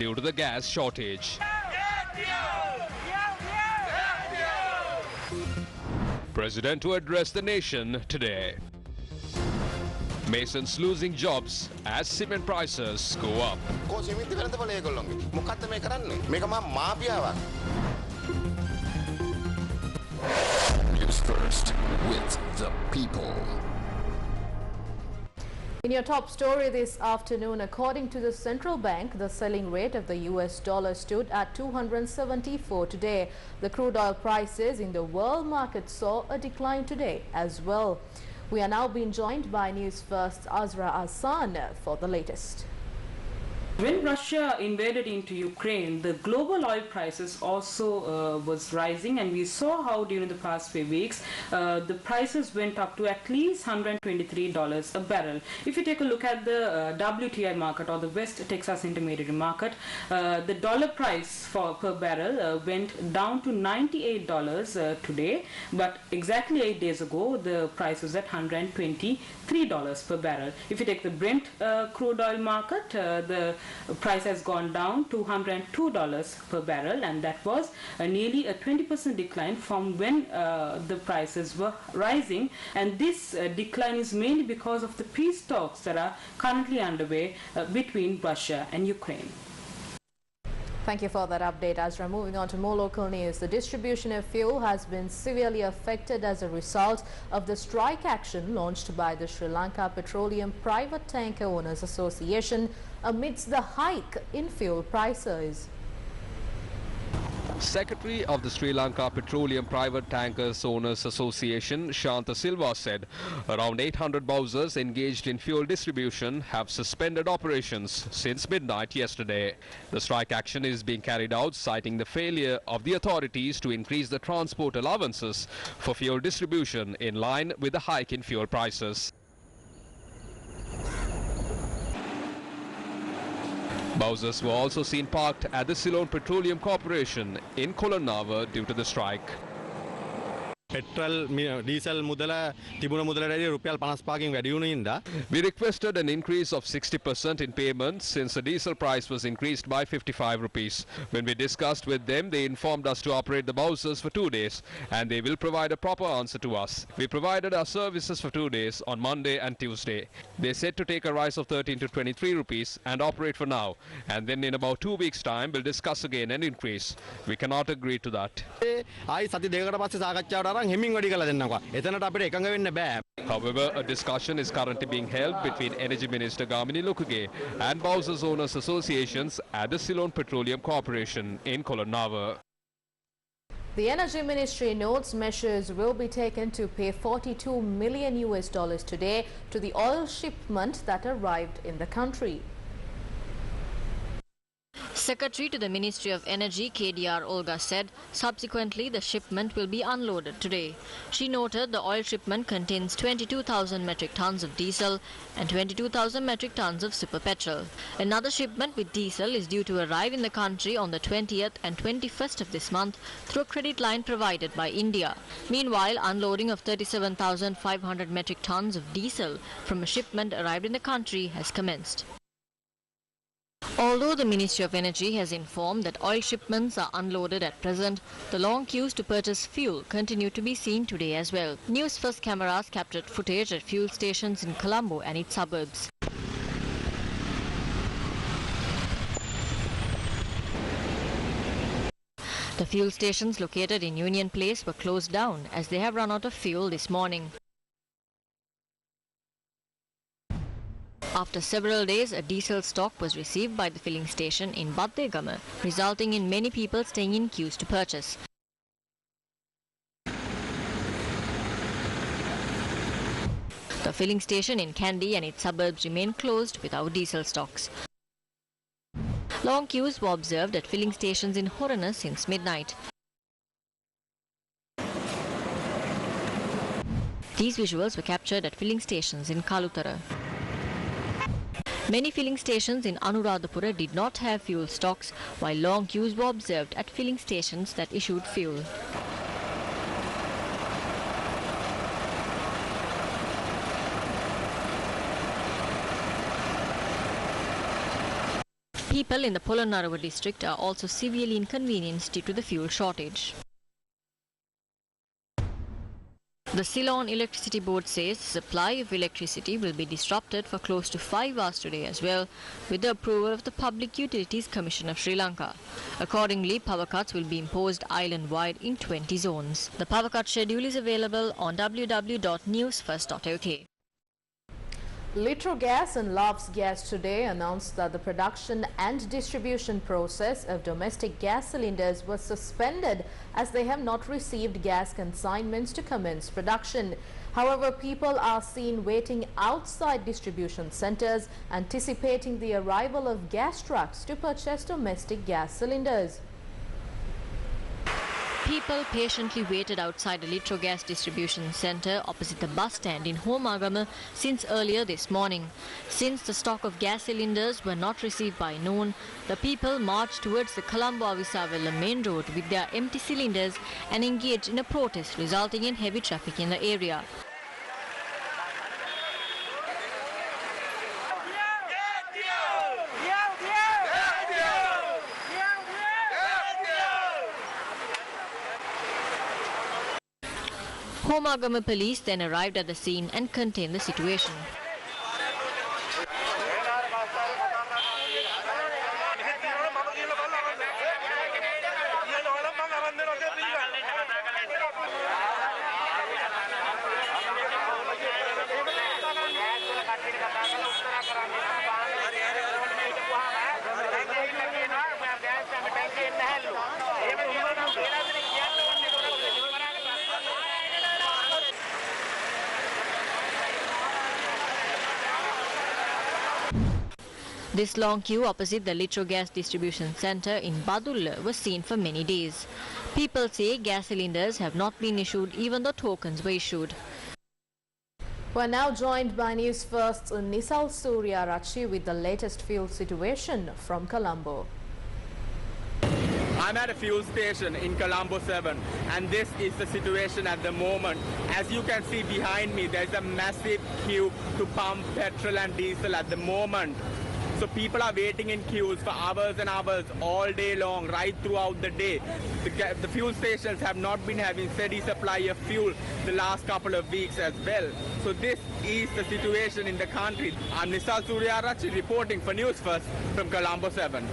due to the gas shortage. President to address the nation today. Masons losing jobs as cement prices go up. News First with the people. In your top story this afternoon, according to the central bank, the selling rate of the US dollar stood at 274 today. The crude oil prices in the world market saw a decline today as well. We are now being joined by News First's Azra Hassan for the latest. When Russia invaded into Ukraine, the global oil prices also was rising, and we saw how during the past few weeks the prices went up to at least $123 a barrel. If you take a look at the WTI market, or the West Texas Intermediate market, the dollar price per barrel went down to $98 today, but exactly 8 days ago the price was at $123 per barrel. If you take the Brent crude oil market, the price has gone down to $102 per barrel, and that was nearly a 20% decline from when the prices were rising. And this decline is mainly because of the peace talks that are currently underway between Russia and Ukraine. Thank you for that update, Azra. Moving on to more local news. The distribution of fuel has been severely affected as a result of the strike action launched by the Sri Lanka Petroleum Private Tanker Owners Association amidst the hike in fuel prices. Secretary of the Sri Lanka Petroleum Private Tankers Owners Association, Shanta Silva, said around 800 bowsers engaged in fuel distribution have suspended operations since midnight yesterday. The strike action is being carried out citing the failure of the authorities to increase the transport allowances for fuel distribution in line with the hike in fuel prices. Bowsers were also seen parked at the Ceylon Petroleum Corporation in Kolonava due to the strike. Petrol, diesel mudala tibuna mudala rupiah 55කින් වැඩි වුණු හින්දා we requested an increase of 60% in payments since the diesel price was increased by 55 rupees. When we discussed with them, they informed us to operate the bowsers for 2 days and they will provide a proper answer to us. We provided our services for 2 days on Monday and Tuesday. They said to take a rise of 13 to 23 rupees and operate for now, and then in about 2 weeks time we'll discuss again an increase. We cannot agree to that. ආයි සති දෙකකට පස්සේ සාකච්ඡාවට අරන් හෙමින් වැඩි කළා දෙන්නකෝ. එතනට අපිට එකඟ වෙන්න බෑ. However, a discussion is currently being held between Energy Minister Gamini Lukuge and Bowsers Owners Associations at the Ceylon Petroleum Corporation in Kolonava. The Energy Ministry notes measures will be taken to pay $42 million today to the oil shipment that arrived in the country. Secretary to the Ministry of Energy, KDR Olga, said subsequently the shipment will be unloaded today. She noted the oil shipment contains 22,000 metric tons of diesel and 22,000 metric tons of super petrol. Another shipment with diesel is due to arrive in the country on the 20th and 21st of this month through a credit line provided by India. Meanwhile, unloading of 37,500 metric tons of diesel from a shipment arrived in the country has commenced. Although the Ministry of Energy has informed that oil shipments are unloaded at present, the long queues to purchase fuel continue to be seen today as well. News First cameras captured footage at fuel stations in Colombo and its suburbs. The fuel stations located in Union Place were closed down as they have run out of fuel this morning. After several days, a diesel stock was received by the filling station in Baddegama, resulting in many people staying in queues to purchase. The filling station in Kandy and its suburbs remain closed without diesel stocks. Long queues were observed at filling stations in Horana since midnight. These visuals were captured at filling stations in Kalutara. Many filling stations in Anuradhapura did not have fuel stocks, while long queues were observed at filling stations that issued fuel. People in the Polonnaruwa district are also severely inconvenienced due to the fuel shortage. The Ceylon Electricity Board says the supply of electricity will be disrupted for close to 5 hours today as well, with the approval of the Public Utilities Commission of Sri Lanka. Accordingly, power cuts will be imposed island-wide in 20 zones. The power cut schedule is available on www.Newsfirst.lk. Litrogas and Love's Gas today announced that the production and distribution process of domestic gas cylinders was suspended as they have not received gas consignments to commence production. However, people are seen waiting outside distribution centers, anticipating the arrival of gas trucks to purchase domestic gas cylinders. People patiently waited outside a Litrogas distribution centre opposite the bus stand in Homagama since earlier this morning. Since the stock of gas cylinders were not received by noon, the people marched towards the Colombo-Avisavella main road with their empty cylinders and engaged in a protest, resulting in heavy traffic in the area. Homagama police then arrived at the scene and contained the situation. This long queue opposite the Litrogas distribution centre in Badulla was seen for many days. People say gas cylinders have not been issued even though tokens were issued. We're now joined by Newsfirst's Nisal Suryarachi with the latest fuel situation from Colombo. I'm at a fuel station in Colombo 7 and this is the situation at the moment. As you can see behind me, there's a massive queue to pump petrol and diesel at the moment. So people are waiting in queues for hours and hours all day long, right throughout the day. The fuel stations have not been having steady supply of fuel the last couple of weeks as well. So this is the situation in the country. I'm Nisal Suryarachi reporting for News First from Colombo 7.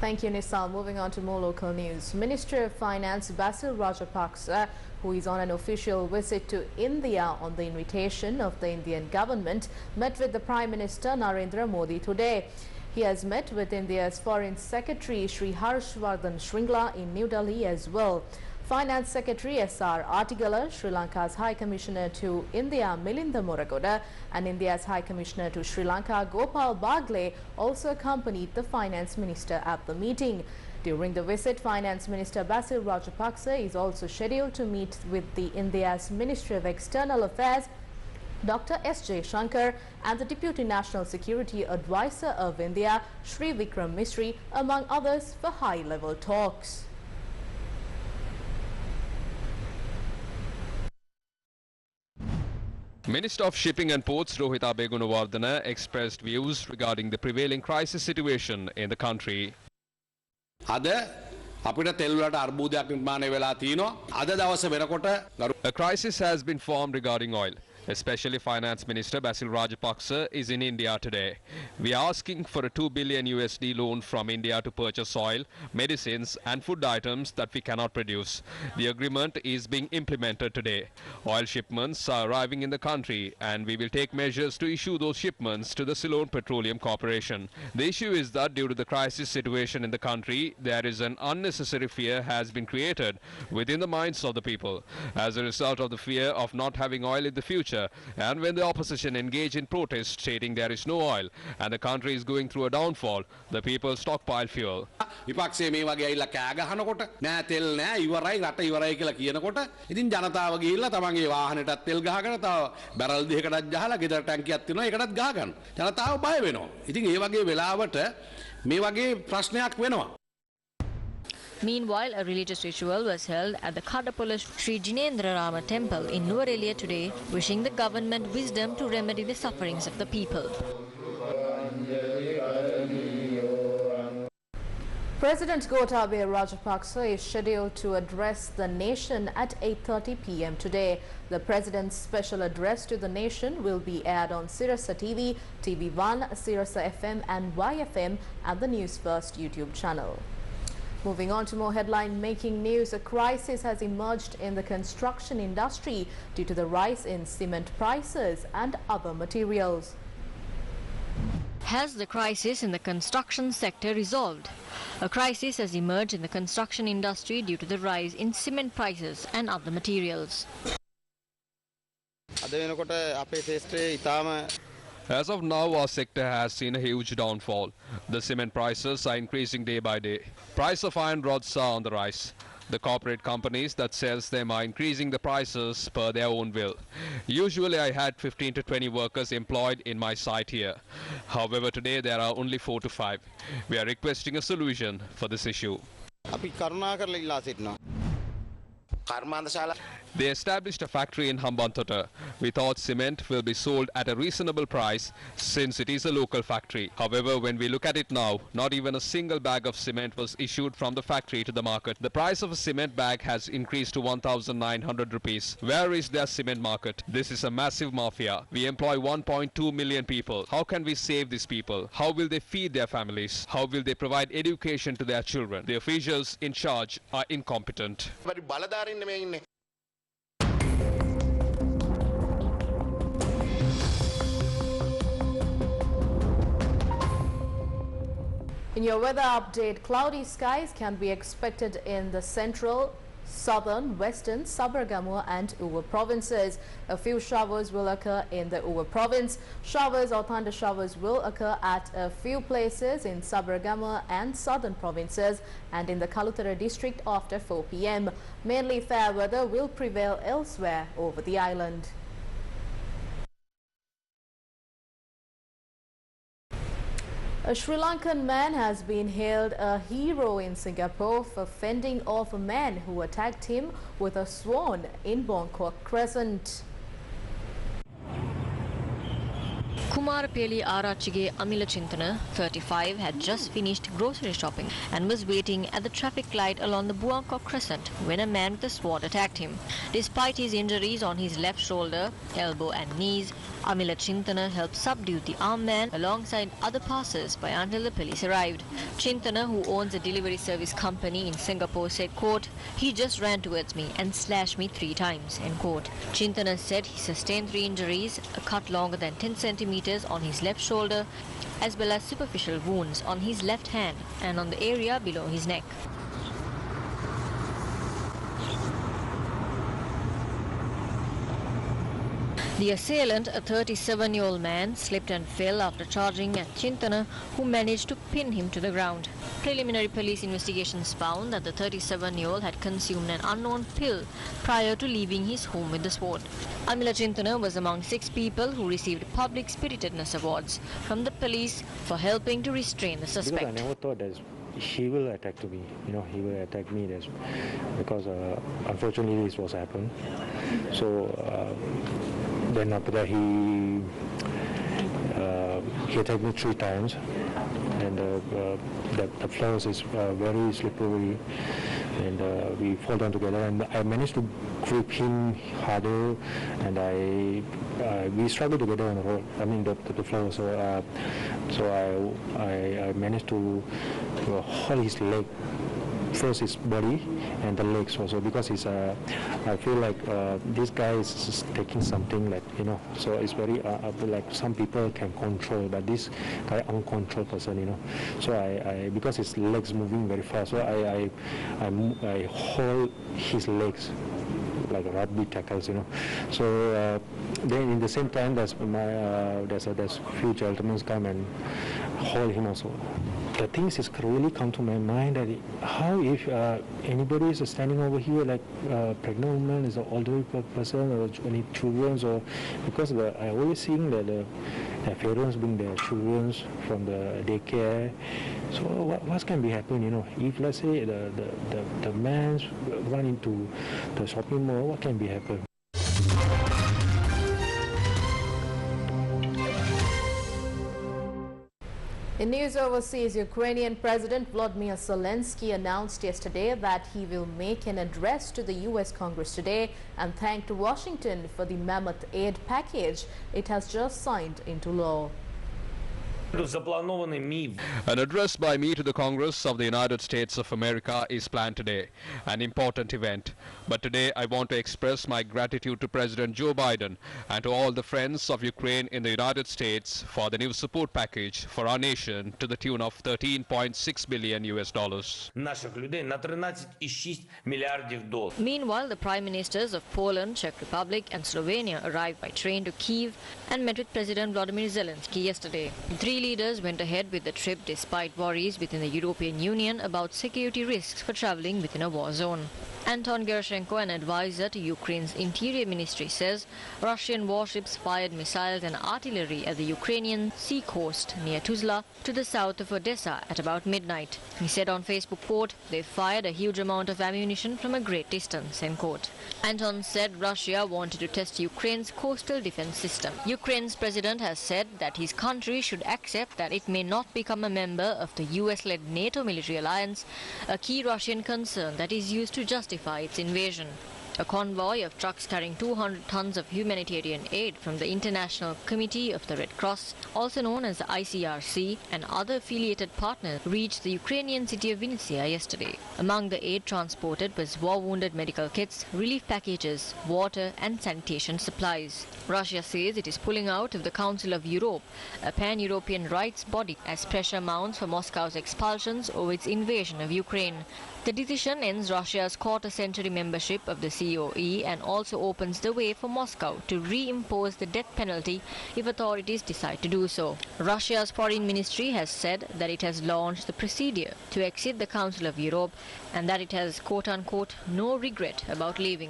Thank you, Nisal. Moving on to more local news. Minister of Finance Basil Rajapaksa, who is on an official visit to India on the invitation of the Indian government, met with the Prime Minister Narendra Modi today. He has met with India's Foreign Secretary Shri Harshvardhan Shringla in New Delhi as well. Finance Secretary S.R. Artigala, Sri Lanka's High Commissioner to India Milinda Moragoda, and India's High Commissioner to Sri Lanka Gopal Bagle also accompanied the Finance Minister at the meeting. During the visit, Finance Minister Basil Rajapaksa is also scheduled to meet with the India's Ministry of External Affairs, Dr. S.J. Shankar, and the Deputy National Security Advisor of India, Sri Vikram Misri, among others, for high-level talks. Minister of Shipping and Ports Rohita Begunawardena expressed views regarding the prevailing crisis situation in the country. A crisis has been formed regarding oil. Especially Finance Minister Basil Rajapaksa is in India today. We are asking for a $2 billion USD loan from India to purchase oil, medicines and food items that we cannot produce. The agreement is being implemented today. Oil shipments are arriving in the country and we will take measures to issue those shipments to the Ceylon Petroleum Corporation. The issue is that due to the crisis situation in the country, there is an unnecessary fear has been created within the minds of the people. As a result of the fear of not having oil in the future, and when the opposition engage in protest stating there is no oil and the country is going through a downfall, the people stockpile fuel. විපක්ෂයේ මේ වගේ ඇවිල්ලා කෑ ගහනකොට නෑ තෙල් නෑ ඉවරයි රට ඉවරයි කියලා කියනකොට ඉතින් ජනතාව ගිහිල්ලා තමන්ගේ වාහනයටත් තෙල් ගහගෙන තව බැරල් දෙකකටත් ගහලා ගෙදර ටැංකියක් තියෙනවා ඒකටත් ගහගන්න. ජනතාව බය වෙනවා. ඉතින් ඒ වගේ වෙලාවට මේ වගේ ප්‍රශ්නයක් වෙනවා. Meanwhile, a religious ritual was held at the Khadapula Sri Jinendra Rama temple in Nuwara today, wishing the government wisdom to remedy the sufferings of the people. President Gotabaya Rajapaksa is scheduled to address the nation at 8:30 p.m. today. The president's special address to the nation will be aired on Sirasa TV, TV1, Sirasa FM and YFM and the News First YouTube channel. Moving on to more headline-making news, a crisis has emerged in the construction industry due to the rise in cement prices and other materials. Has the crisis in the construction sector resolved? A crisis has emerged in the construction industry due to the rise in cement prices and other materials. As of now, our sector has seen a huge downfall. The cement prices are increasing day by day. Price of iron rods are on the rise. The corporate companies that sells them are increasing the prices per their own will. Usually I had 15 to 20 workers employed in my site here. However, today there are only 4 to 5. We are requesting a solution for this issue. They established a factory in Hambantota. We thought cement will be sold at a reasonable price since it is a local factory. However, when we look at it now, not even a single bag of cement was issued from the factory to the market. The price of a cement bag has increased to 1,900 rupees. Where is their cement market? This is a massive mafia. We employ 1.2 million people. How can we save these people? How will they feed their families? How will they provide education to their children? The officials in charge are incompetent. In your weather update, cloudy skies can be expected in the central, southern, western, Sabaragamuwa and Uva provinces. A few showers will occur in the Uva province. Showers or thunder showers will occur at a few places in Sabaragamuwa and southern provinces and in the Kalutara district after 4 p.m. Mainly fair weather will prevail elsewhere over the island. A Sri Lankan man has been hailed a hero in Singapore for fending off a man who attacked him with a swan in Bangkok Crescent. Kumarapeli Arachige Amila Chintana, 35, had just finished grocery shopping and was waiting at the traffic light along the Bangkok Crescent when a man with a sword attacked him. Despite his injuries on his left shoulder, elbow and knees, Amila Chintana helped subdue the armed man alongside other passers-by until the police arrived. Chintana, who owns a delivery service company in Singapore, said, quote, "He just ran towards me and slashed me 3 times," end quote. Chintana said he sustained 3 injuries, a cut longer than 10 centimeters on his left shoulder, as well as superficial wounds on his left hand and on the area below his neck. The assailant, a 37-year-old man, slipped and fell after charging at Chintana, who managed to pin him to the ground. Preliminary police investigations found that the 37-year-old had consumed an unknown pill prior to leaving his home with the sword. Amila Chintana was among 6 people who received public spiritedness awards from the police for helping to restrain the suspect. Because I never thought that he will attack me. He will attack me because unfortunately this was happened. So then after that he attacked me 3 times, and the floors is very slippery, and we fall down together, and I managed to grip him harder, and we struggled together on the road. I mean the floor. So I managed to hold his leg, first his body and the legs also, because I feel like this guy is just taking something like, so it's very like some people can control, but this guy uncontrolled person, so I because his legs moving very fast, so I hold his legs like rugby tackles, So then in the same time, there's few gentlemen come and hold him also. The things is really come to my mind that how if anybody is standing over here, like pregnant woman, is an elderly person, or any children, or because I always seeing that the parents bring their children from the daycare. So what can be happening? If let's say the man run into the shopping mall, what can be happen? In news overseas, Ukrainian President Volodymyr Zelensky announced yesterday that he will make an address to the U.S. Congress today and thanked Washington for the mammoth aid package it has just signed into law. An address by me to the Congress of the United States of America is planned today, an important event. But today I want to express my gratitude to President Joe Biden and to all the friends of Ukraine in the United States for the new support package for our nation to the tune of $13.6 billion. Meanwhile, the Prime Ministers of Poland, Czech Republic and Slovenia arrived by train to Kyiv and met with President Volodymyr Zelensky yesterday. The three leaders went ahead with the trip despite worries within the European Union about security risks for travelling within a war zone. Anton Gerashenko, an advisor to Ukraine's Interior Ministry, says Russian warships fired missiles and artillery at the Ukrainian sea coast near Tuzla to the south of Odessa at about midnight. He said on Facebook, quote, "They fired a huge amount of ammunition from a great distance," end quote. Anton said Russia wanted to test Ukraine's coastal defense system. Ukraine's president has said that his country should accept that it may not become a member of the US-led NATO military alliance, a key Russian concern that is used to justify its invasion. A convoy of trucks carrying 200 tons of humanitarian aid from the International Committee of the Red Cross, also known as the ICRC, and other affiliated partners reached the Ukrainian city of Vinnytsia yesterday. Among the aid transported was war-wounded medical kits, relief packages, water and sanitation supplies. Russia says it is pulling out of the Council of Europe, a pan-European rights body, as pressure mounts for Moscow's expulsions over its invasion of Ukraine. The decision ends Russia's quarter-century membership of the COE and also opens the way for Moscow to reimpose the death penalty if authorities decide to do so. Russia's foreign ministry has said that it has launched the procedure to exit the Council of Europe and that it has, quote-unquote, no regret about leaving.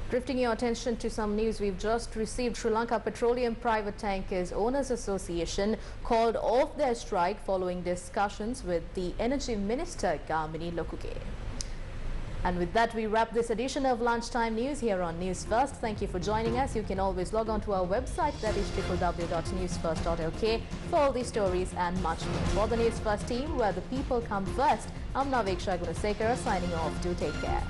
Drifting your attention to some news we've just received, Sri Lanka Petroleum Private Tankers Owners Association called off their strike following discussions with the Energy Minister Kamini Lokuke. And with that, we wrap this edition of Lunchtime News here on News First. Thank you for joining us. You can always log on to our website, that is www.newsfirst.lk, for all these stories and much more. For the News First team, where the people come first, I'm Naveksha Gunasekara signing off. Do take care.